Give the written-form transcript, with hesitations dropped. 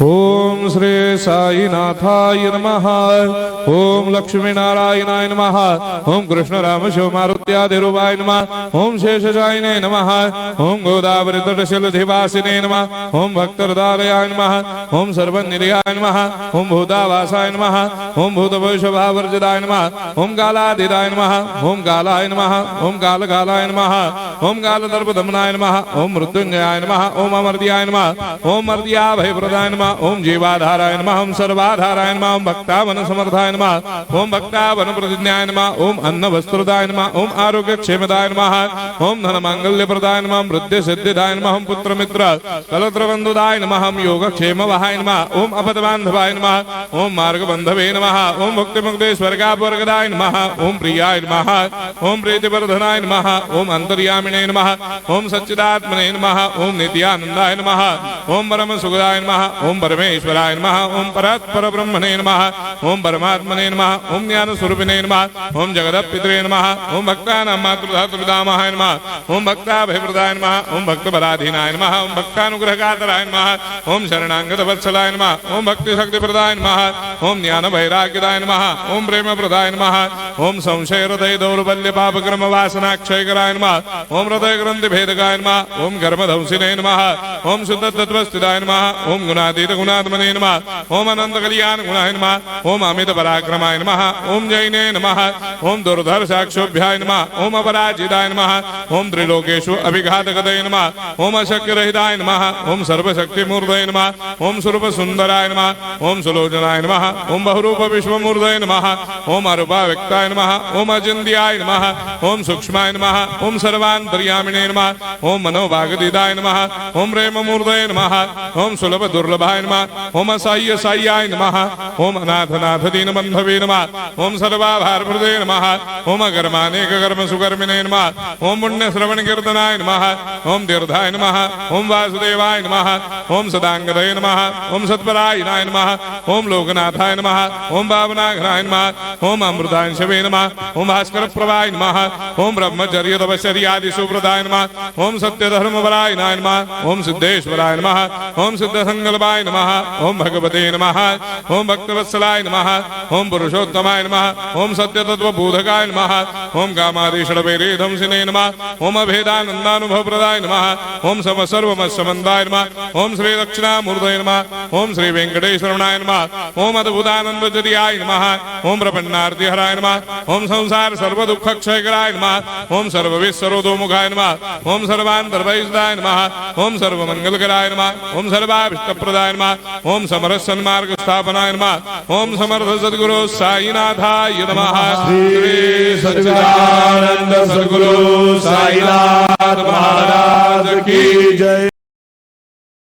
ओम श्री साईनाथाय नमः। ओम लक्ष्मी नारायणाय नमः। ओम कृष्ण राम शिव मारुत्यादिरूपाय नमः। ओम शेषशायिने नमः। ओम गोदावरी तटशिलधिवासिने नमः। ओम भक्तहृदयाय नमः। ओम सर्वनिलयाय नमः। ओम भूतावासाय नमः। ओम भूतभविष्यभावर्जिताय नमः। ओम कालाधीराय नमः। ओम कालाय नमः। ओम कालकालाय नमः। ओम कालदर्पदमनाय नमः। ओम मृत्युंजयाय नमः। ओम अमर्त्याय नमः। ओम मर्त्याभयप्रदाय नमः। ओम जीवाधाराय नमः। ओम सर्वाधाराय नमः। ओम भक्तावन समर्थाय नमः। ओम भक्तावन प्रतिज्ञाय नमः। ओम अन्न वस्त्रदाय नमः। ओम आरोग्य क्षेमदाय नमः। ओम धन मांगल्य प्रदाय नमः। ओम वृद्धि सिद्धिदाय नमः। ओम पुत्र मित्र कलत्र बंधुदाय नमः। ओम योग क्षेम वहाय नमः। ओम अपदबांधवाय नमः। ओम मार्ग बंधवे नमः। ओम भक्ति मुक्ति स्वर्गापवर्गदाय नमः। ओम प्रियाय नमः। ओम प्रीतिवर्धनाय नमः। ओम अंतर्यामिने नमः। ओम सच्चिदात्मने नमः। ओम नित्यानंदाय नमः। ओम परम सुखदाय नमः। ओम परमेश्वराय नमः। ओम परात्पर ब्रह्मणे नमः। ओम परमात्मने नमः। ओम ज्ञान स्वरूपिणे नमः। ओम जगदपितरे नमः। ओम भक्तानां मातृधातुर्पितामहाय नमः। ओम भक्ताभयप्रदाय नमः। ओम भक्तपराधीनाय नमः। ओम भक्तानुग्रहकातराय नमः। ओम शरणागत वत्सलाय नमः। ओम भक्ति शक्ति प्रदाय नमः। ओम ज्ञान वैराग्यदाय नमः। ओम प्रेम प्रदाय नमः। ओम संशय हृदय दौर्बल्य पापक्रम वासना क्षयकराय नमः। ओम हृदय ग्रंथि भेदकाय नमः। ओम कर्मधंसिने नमः। ओम शुद्ध तत्वस्थिताय नमः। ओम गुणातीत गुणात्मने नमः। ओम अनंत कल्याण गुणाय नमः। ओम अमित पराक्रमाय नमः। ओम जैने नमः। ओम दुर्धर साक्षोभ्याय नमः। ओम अपराजिताय नमः। ओम त्रिलोकेषु अभिघातगतये नमः। ओम अशक्य रहिताय नमः। ओम सर्वशक्ति मूर्तये नमः। ओम स्वरूप सुंदराय नमः। ओम सुलोचनाय नमः। ओम बहुरूप विश्वमूर्तये नमः। ओम अरूपाव्यक्ताय नमः। ओम अचिन्त्याय नमः। ओम सूक्ष्माय नमः। ओम सर्वान्तर्यामिने नमः। ओम मनोभागदिदाय नमः। ओम प्रेम मूर्तये नमः। ओम सुलभ दुर्लभाय नमः। ओम असाह्य साह्याय नमः। ओम अनाथनाथ दीनबंधवे नमः। ओम सर्वाभारप्रदे नमः। ओम अकर्मानेक कर्म सुकर्मिणे नमः। ओम पुण्य श्रवण कीर्तनाय नमः। ओम तीर्थाय नमः। ओम वासुदेवाय नमः। ओम सदांगदये नमः। ओम सत्परायणाय नमः। ओम लोकनाथाय नमः। ओम भावनाघनाय नमः। ओम अमृतांशवे नमः। ओम भास्कर प्रभाय नमः। ओम ब्रह्मचर्य तपश्चर्यादि सुप्रदाय नमः। ओम सत्य धर्मपरायणाय नमः। ओम सिद्धेश्वराय नमः। ओम सिद्ध संकल्पाय नमः। ओम भगवते नमः। ओम भक्तवत्सलाय नमः। ओम पुरुषोत्तमाय नमः। ओम सत्य तत्व बोधकाय नमः। ओम कामादिषडवेरेधंसिने नमः। ओम अभेदानंदानुभव प्रदाय नमः। ओम सर्वमस्समन्दाय नमः। ओम श्री दक्षिणामूर्तये नमः। ओम श्री वेंकटेश्वरनाय नमः। ओम अद्भुतानंदजर्याय नमः। ओम प्रपन्नार्तिहराय नमः। ओम संसार सर्व दुख क्षयकराय नमः। ओम सर्वविस्सरोदोमुखाय नमः। ओम सर्वान्तर्वैसदाय नमः। ओम सर्वमंगलकराय नमः। ओम सर्वाभिष्टप्रदाय नमः। ओम समरस सन्मार्ग स्थापनाय नमः। ओम समर्थ सद्गुरु साईनाथाय नमः। श्री सच्चिदानंद सद्गुरु साईनाथ महाराज की जय।